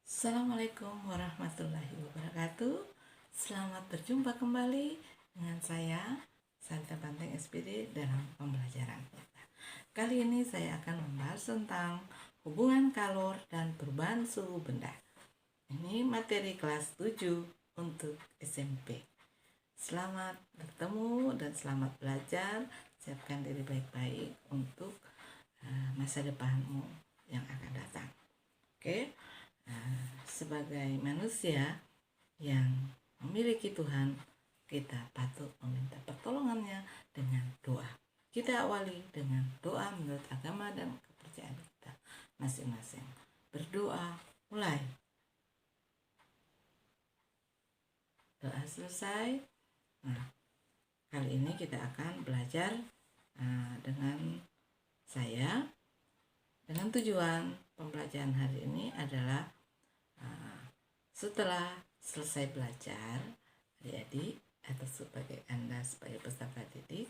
Assalamualaikum warahmatullahi wabarakatuh. Selamat berjumpa kembali dengan saya Santa Banteng SPD dalam pembelajaran kita. Kali ini saya akan membahas tentang hubungan kalor dan perubahan suhu benda. Ini materi kelas 7 untuk SMP. Selamat bertemu dan selamat belajar. Siapkan diri baik-baik untuk masa depanmu yang akan datang. Oke. Sebagai manusia yang memiliki Tuhan, kita patut meminta pertolongannya dengan doa. Kita awali dengan doa menurut agama dan kepercayaan kita masing-masing. Berdoa, mulai. Doa selesai. Kali ini kita akan belajar dengan saya. Dengan tujuan pembelajaran hari ini adalah setelah selesai belajar, adik-adik atau sebagai Anda sebagai peserta didik,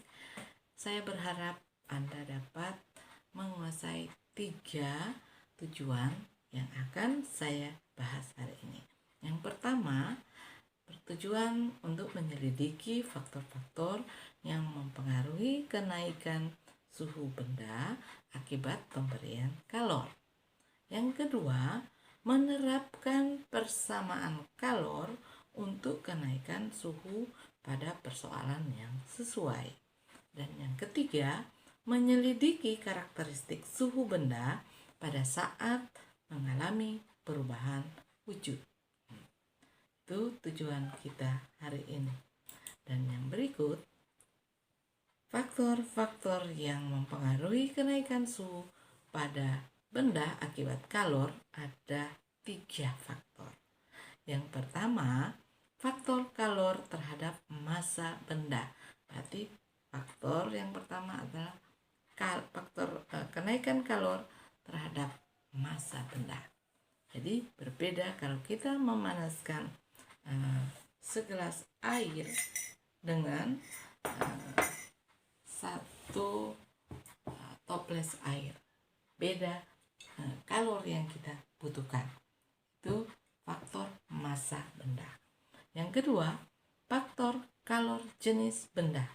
saya berharap Anda dapat menguasai 3 tujuan yang akan saya bahas hari ini. Yang pertama, bertujuan untuk menyelidiki faktor-faktor yang mempengaruhi kenaikan suhu benda akibat pemberian kalor. Yang kedua, menerapkan persamaan kalor untuk kenaikan suhu pada persoalan yang sesuai. Dan yang ketiga, menyelidiki karakteristik suhu benda pada saat mengalami perubahan wujud. Itu tujuan kita hari ini. Dan yang berikut, faktor-faktor yang mempengaruhi kenaikan suhu pada benda akibat kalor ada 3 faktor. Yang pertama, faktor kalor terhadap massa benda. Berarti faktor yang pertama adalah faktor kenaikan kalor terhadap massa benda. Jadi berbeda kalau kita memanaskan segelas air dengan satu toples air. Beda kalor yang kita butuhkan. Itu faktor massa benda. Yang kedua, faktor kalor jenis benda.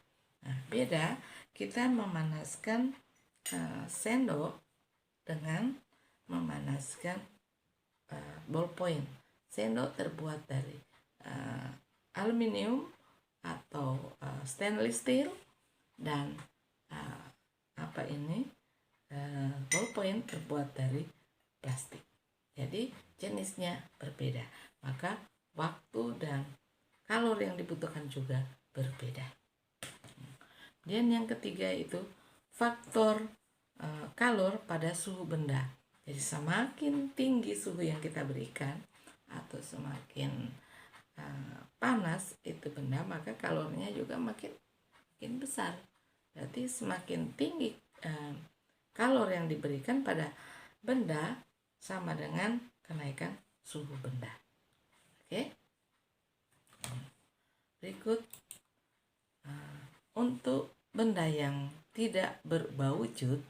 Beda kita memanaskan sendok dengan memanaskan ballpoint. Sendok terbuat dari aluminium atau stainless steel dan ballpoint terbuat dari plastik. Jadi jenisnya berbeda, maka waktu dan kalor yang dibutuhkan juga berbeda. Dan yang ketiga itu faktor kalor pada suhu benda. Jadi semakin tinggi suhu yang kita berikan atau semakin panas itu benda, maka kalornya juga makin besar. Berarti semakin tinggi kalor yang diberikan pada benda sama dengan kenaikan suhu benda. Oke. Berikut untuk benda yang tidak berubah wujud,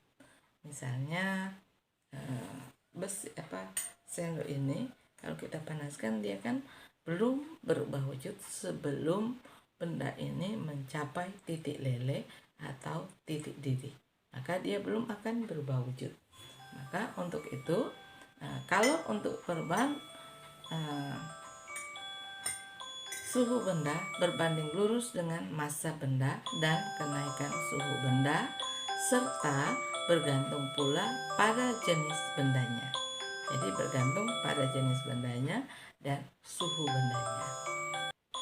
misalnya sendok ini kalau kita panaskan dia kan belum berubah wujud sebelum benda ini mencapai titik leleh atau titik didih, maka dia belum akan berubah wujud. Maka untuk itu, kalau untuk perubahan suhu benda berbanding lurus dengan massa benda dan kenaikan suhu benda, serta bergantung pula pada jenis bendanya. Jadi bergantung pada jenis bendanya dan suhu bendanya.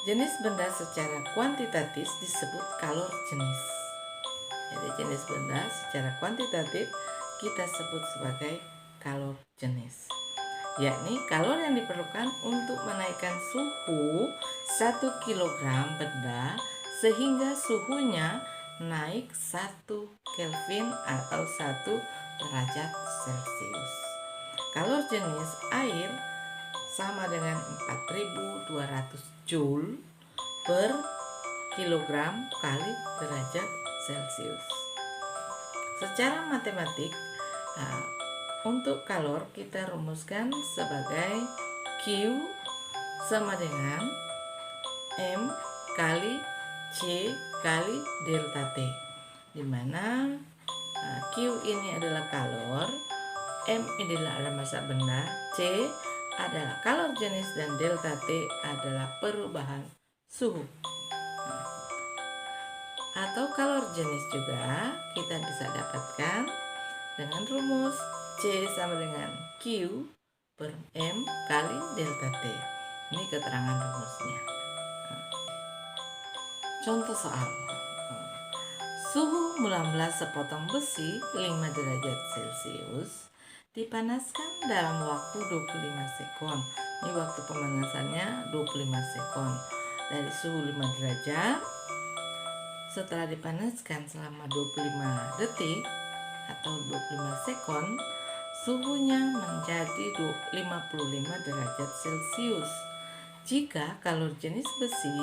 Jenis benda secara kuantitatif disebut kalor jenis. Jadi jenis benda secara kuantitatif kita sebut sebagai kalor jenis, yakni kalor yang diperlukan untuk menaikkan suhu 1 kg benda sehingga suhunya naik 1 Kelvin atau 1 derajat Celcius. Kalor jenis air sama dengan 4200 Joule per kilogram kali derajat Celcius. Secara matematik, untuk kalor kita rumuskan sebagai Q sama dengan M kali C kali delta T, di mana Q ini adalah kalor, M inilah adalah massa benda, C adalah kalor jenis, dan delta T adalah perubahan suhu. Atau kalor jenis juga kita bisa dapatkan dengan rumus C sama dengan Q per M kali delta T. Ini keterangan rumusnya. Contoh soal. Suhu mula-mula sepotong besi 5 derajat Celcius dipanaskan dalam waktu 25 sekon. Ini waktu pemanasannya 25 sekon. Dari suhu 5 derajat, setelah dipanaskan selama 25 detik atau 25 sekon, suhunya menjadi 55 derajat Celcius. Jika kalor jenis besi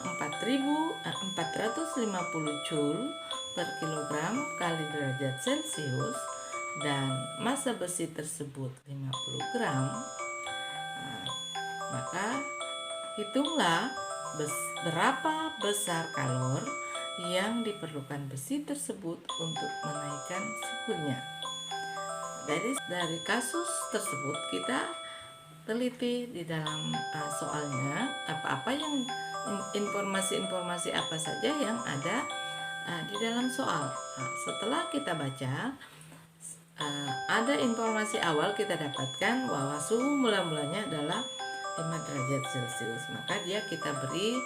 450 Joule per kilogram kali derajat Celcius dan massa besi tersebut 50 gram, maka hitunglah berapa besar kalor yang diperlukan besi tersebut untuk menaikkan suhunya. Dari kasus tersebut kita teliti di dalam soalnya apa-apa yang informasi-informasi apa saja yang ada di dalam soal. Setelah kita baca, ada informasi awal kita dapatkan bahwa suhu mula-mulanya adalah 5 derajat Celcius, maka kita beri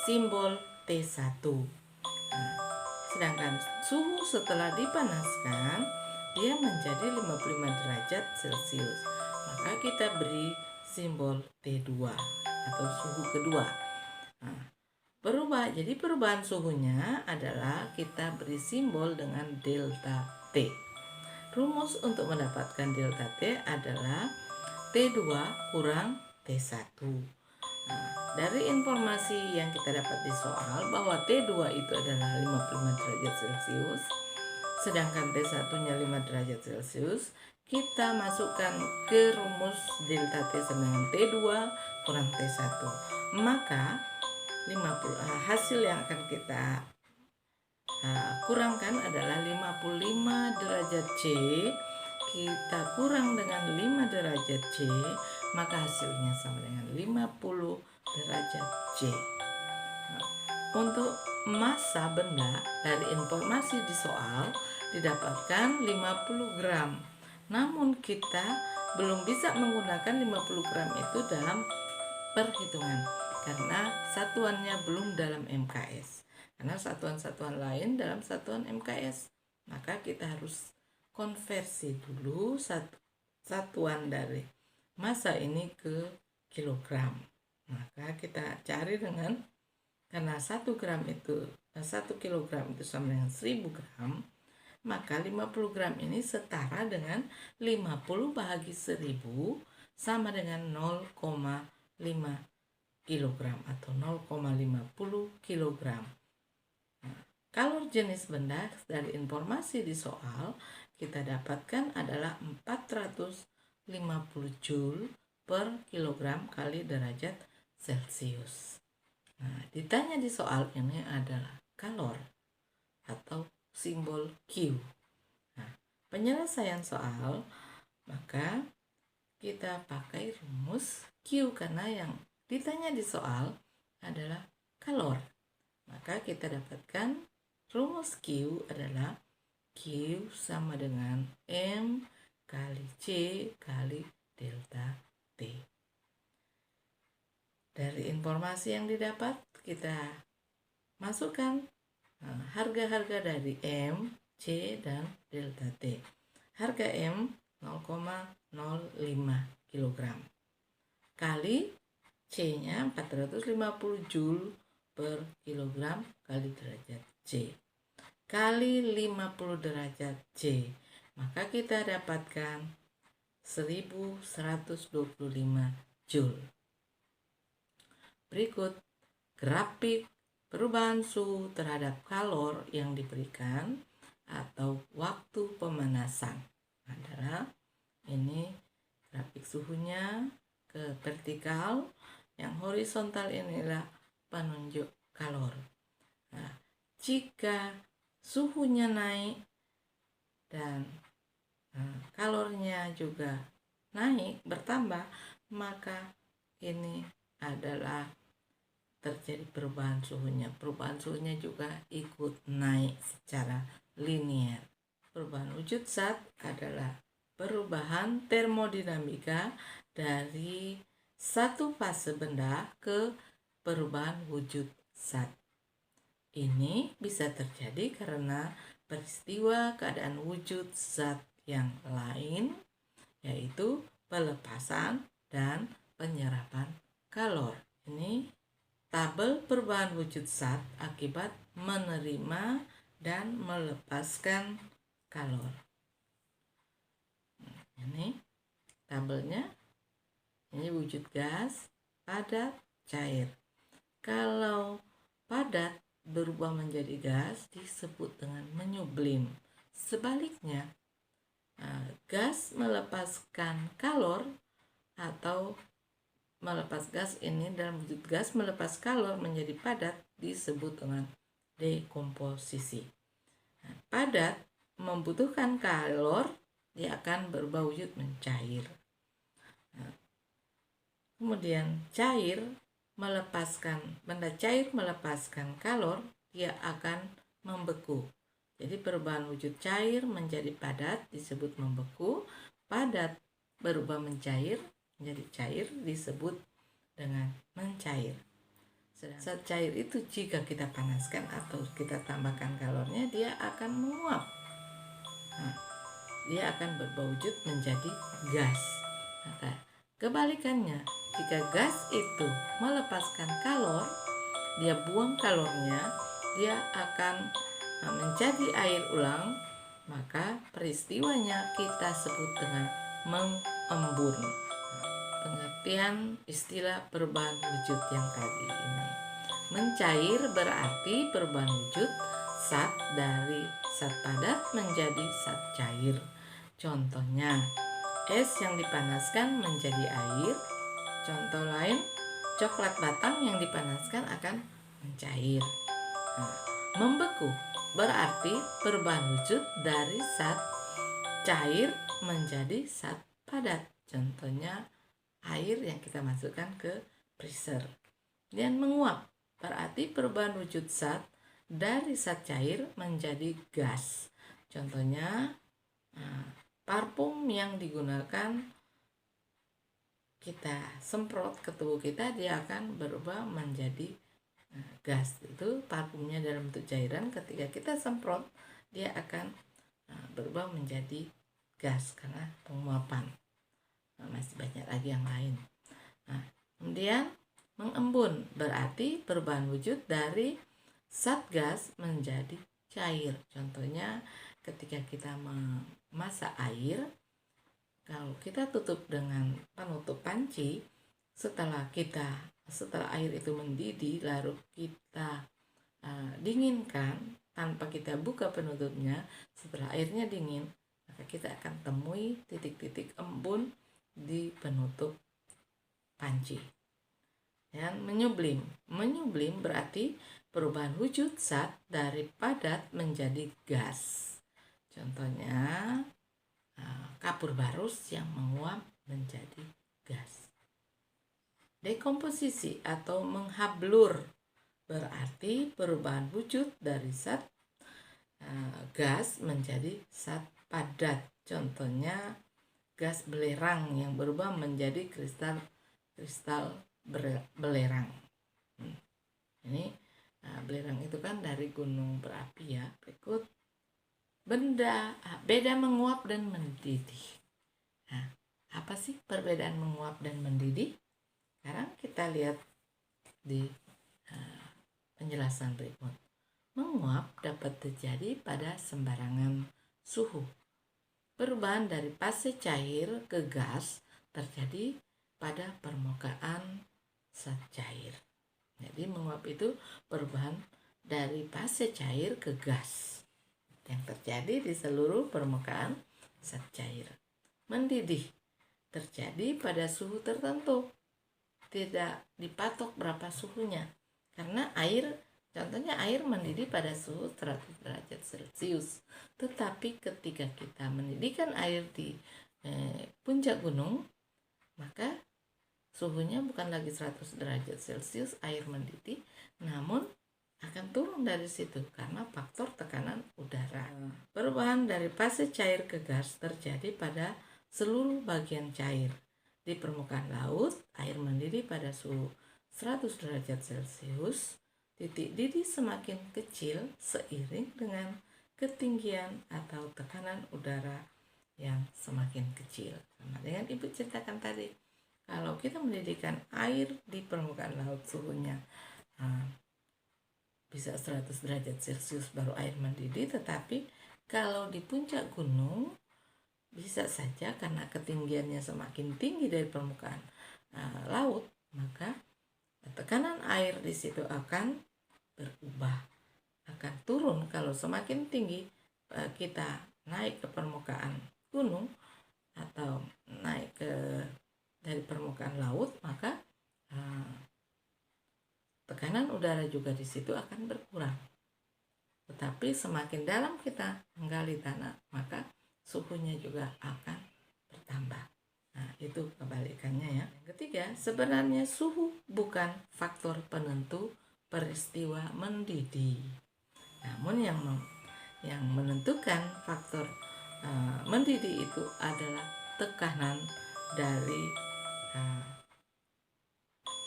simbol T1. Sedangkan suhu setelah dipanaskan dia menjadi 55 derajat Celcius, maka kita beri simbol T2 atau suhu kedua. Jadi perubahan suhunya adalah kita beri simbol dengan delta T. Rumus untuk mendapatkan delta T adalah T2 kurang T1. Dari informasi yang kita dapat di soal bahwa T2 itu adalah 55 derajat Celcius, sedangkan T1-nya 5 derajat Celcius, kita masukkan ke rumus delta T sama dengan T2 kurang T1. Maka hasil yang akan kita kurangkan adalah 55 derajat C kita kurang dengan 5 derajat C, maka hasilnya sama dengan 50 derajat C. Untuk massa benda dari informasi di soal didapatkan 50 gram. Namun kita belum bisa menggunakan 50 gram itu dalam perhitungan karena satuannya belum dalam MKS. Karena satuan-satuan lain dalam satuan MKS. Maka kita harus konversi dulu satuan dari massa ini ke kilogram. Maka kita cari karena 1 kilogram itu sama dengan 1000 gram, maka 50 gram ini setara dengan 50 bahagi 1000 sama dengan 0,5 kilogram atau 0,50 kilogram. Kalor jenis benda dari informasi di soal kita dapatkan adalah 450 Joule per kilogram kali derajat Celcius. Ditanya di soal ini adalah kalor atau simbol Q. Penyelesaian soal, maka kita pakai rumus Q karena yang ditanya di soal adalah kalor. Maka kita dapatkan rumus Q adalah Q sama dengan M kali C kali delta T. Dari informasi yang didapat kita masukkan harga-harga dari M, C, dan delta T. Harga M 0,05 kg kali C-nya 450 Joule per kilogram kali derajat C kali 50 derajat C, maka kita dapatkan 1125 Joule. Berikut grafik perubahan suhu terhadap kalor yang diberikan atau waktu pemanasan adalah ini grafik suhunya, ke vertikal, yang horizontal inilah penunjuk kalor. Nah, jika suhunya naik dan kalornya juga naik, bertambah, maka ini adalah terjadi perubahan suhunya. Perubahan suhunya juga ikut naik secara linier. Perubahan wujud zat adalah perubahan termodinamika dari satu fase benda ke perubahan wujud zat. Ini bisa terjadi karena peristiwa keadaan wujud zat yang lain, yaitu pelepasan dan penyerapan kalor. Ini tabel perubahan wujud zat akibat menerima dan melepaskan kalor. Ini tabelnya. Ini wujud gas, padat, cair. Kalau padat berubah menjadi gas disebut dengan menyublim. Sebaliknya, gas melepaskan kalor atau melepas gas ini dalam wujud gas melepas kalor menjadi padat disebut dengan dekomposisi. Padat membutuhkan kalor, dia akan berubah wujud mencair. Kemudian cair melepaskan, benda cair melepaskan kalor, dia akan membeku. Jadi perubahan wujud cair menjadi padat disebut membeku, padat berubah mencair menjadi cair disebut dengan mencair. Zat cair itu jika kita panaskan atau kita tambahkan kalornya, dia akan menguap. Dia akan berubah wujud menjadi gas. Maka kebalikannya, jika gas itu melepaskan kalor, dia buang kalornya, dia akan menjadi air ulang, maka peristiwanya kita sebut dengan mengembun. Pengertian istilah perubahan wujud yang tadi ini. Mencair berarti perubahan wujud zat dari zat padat menjadi zat cair. Contohnya, es yang dipanaskan menjadi air. Contoh lain, coklat batang yang dipanaskan akan mencair. Membeku berarti perubahan wujud dari zat cair menjadi zat padat. Contohnya, air yang kita masukkan ke freezer. Dan menguap berarti perubahan wujud zat dari zat cair menjadi gas. Contohnya, parfum yang digunakan kita semprot ke tubuh kita, dia akan berubah menjadi gas. Itu parfumnya dalam bentuk cairan, ketika kita semprot dia akan berubah menjadi gas karena penguapan. Masih banyak lagi yang lain. Kemudian mengembun berarti perubahan wujud dari zat gas menjadi cair. Contohnya ketika kita memasak air, kalau kita tutup dengan penutup panci, setelah air itu mendidih lalu kita dinginkan tanpa kita buka penutupnya, setelah airnya dingin, maka kita akan temui titik-titik embun di penutup panci. Dan menyublim berarti perubahan wujud zat dari padat menjadi gas. Contohnya kapur barus yang menguap menjadi gas. Dekomposisi atau menghablur berarti perubahan wujud dari zat gas menjadi zat padat. Contohnya gas belerang yang berubah menjadi kristal belerang. Ini belerang itu kan dari gunung berapi ya. Berikut beda menguap dan mendidih. Apa sih perbedaan menguap dan mendidih? Sekarang kita lihat di penjelasan berikut. Menguap dapat terjadi pada sembarangan suhu. Perubahan dari fase cair ke gas terjadi pada permukaan zat cair. Jadi menguap itu perubahan dari fase cair ke gas yang terjadi di seluruh permukaan zat cair. Mendidih terjadi pada suhu tertentu. Tidak dipatok berapa suhunya. Karena contohnya air mendidih pada suhu 100 derajat Celcius. Tetapi ketika kita mendidihkan air di puncak gunung, maka suhunya bukan lagi 100 derajat Celcius air mendidih, namun akan turun dari situ karena faktor tekanan udara. Perubahan dari fase cair ke gas terjadi pada seluruh bagian cair. Di permukaan laut, air mendidih pada suhu 100 derajat Celcius. Titik didih semakin kecil seiring dengan ketinggian atau tekanan udara yang semakin kecil. Sama dengan Ibu ceritakan tadi, kalau kita mendidihkan air di permukaan laut suhunya bisa 100 derajat Celcius baru air mendidih, tetapi kalau di puncak gunung bisa saja karena ketinggiannya semakin tinggi dari permukaan laut, maka tekanan air di situ akan berubah, akan turun. Kalau semakin tinggi kita naik ke permukaan gunung atau naik dari permukaan laut, maka tekanan udara juga di situ akan berkurang. Tetapi semakin dalam kita menggali tanah, maka suhunya juga akan bertambah. Nah, itu kebalikannya ya. Yang ketiga, sebenarnya suhu bukan faktor penentu peristiwa mendidih. Namun yang menentukan faktor mendidih itu adalah tekanan dari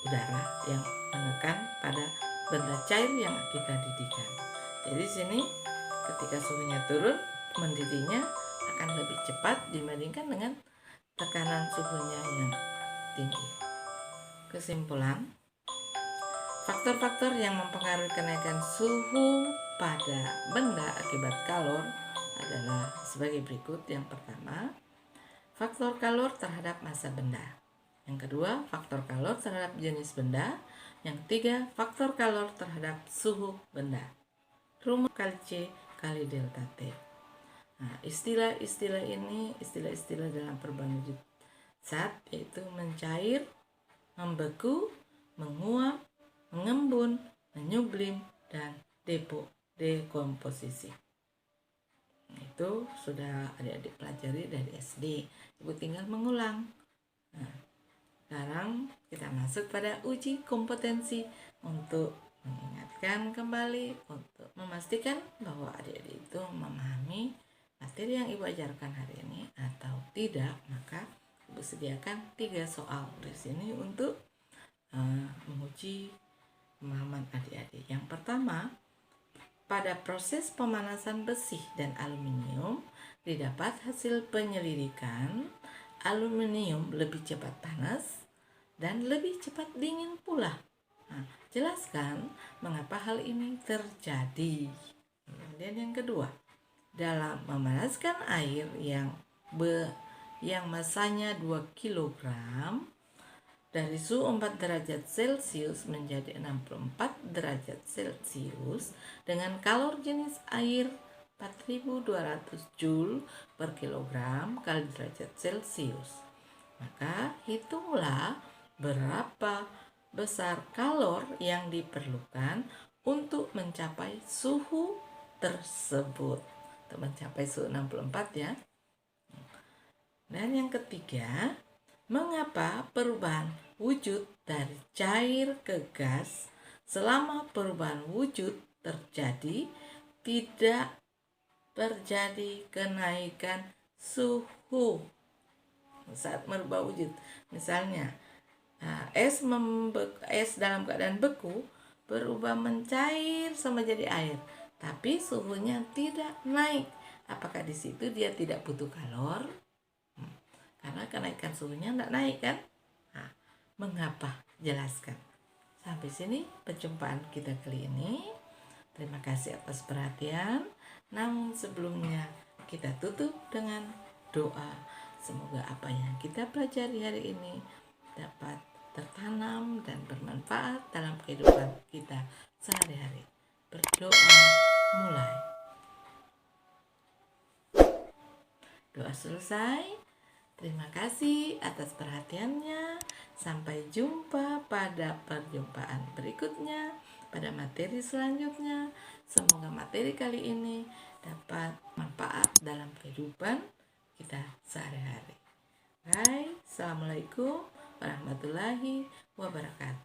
udara yang menekan pada benda cair yang kita didihkan. Jadi sini ketika suhunya turun, mendidihnya akan lebih cepat dibandingkan dengan tekanan suhunya yang tinggi. Kesimpulan, faktor-faktor yang mempengaruhi kenaikan suhu pada benda akibat kalor adalah sebagai berikut. Yang pertama, faktor kalor terhadap massa benda. Yang kedua, faktor kalor terhadap jenis benda. Yang ketiga, faktor kalor terhadap suhu benda. Rumus kali C kali delta T. Nah, istilah-istilah ini istilah-istilah dalam perubahan wujud zat, yaitu mencair, membeku, menguap, mengembun, menyublim, dan dekomposisi. Itu sudah adik-adik pelajari dari SD. Ibu tinggal mengulang. Nah, sekarang kita masuk pada uji kompetensi untuk mengingatkan kembali, untuk memastikan bahwa adik-adik itu memahami materi yang Ibu ajarkan hari ini atau tidak. Maka Ibu sediakan 3 soal di sini untuk menguji pemahaman adik-adik. Yang pertama, pada proses pemanasan besi dan aluminium didapat hasil penyelidikan aluminium lebih cepat panas dan lebih cepat dingin pula. Nah, jelaskan mengapa hal ini terjadi. Kemudian yang kedua, dalam memanaskan air yang masanya 2 kg dari suhu 4 derajat Celcius menjadi 64 derajat Celcius dengan kalor jenis air 4200 Joule per kilogram kali derajat Celcius. Maka hitunglah berapa besar kalor yang diperlukan untuk mencapai suhu tersebut. Untuk mencapai suhu 64 ya. Dan yang ketiga, mengapa perubahan wujud dari cair ke gas selama perubahan wujud terjadi tidak terjadi kenaikan suhu saat merubah wujud? Misalnya es dalam keadaan beku berubah mencair sama jadi air, tapi suhunya tidak naik. Apakah di situ dia tidak butuh kalor? Karena kenaikan suhunya tidak naik kan? Nah, mengapa? Jelaskan. Sampai sini perjumpaan kita kali ini. Terima kasih atas perhatian. Namun sebelumnya kita tutup dengan doa. Semoga apa yang kita pelajari hari ini dapat tertanam dan bermanfaat dalam kehidupan kita sehari-hari. Berdoa mulai. Doa selesai. Terima kasih atas perhatiannya. Sampai jumpa pada perjumpaan berikutnya, pada materi selanjutnya. Semoga materi kali ini dapat manfaat dalam kehidupan kita sehari-hari. Hai, Assalamualaikum warahmatullahi wabarakatuh.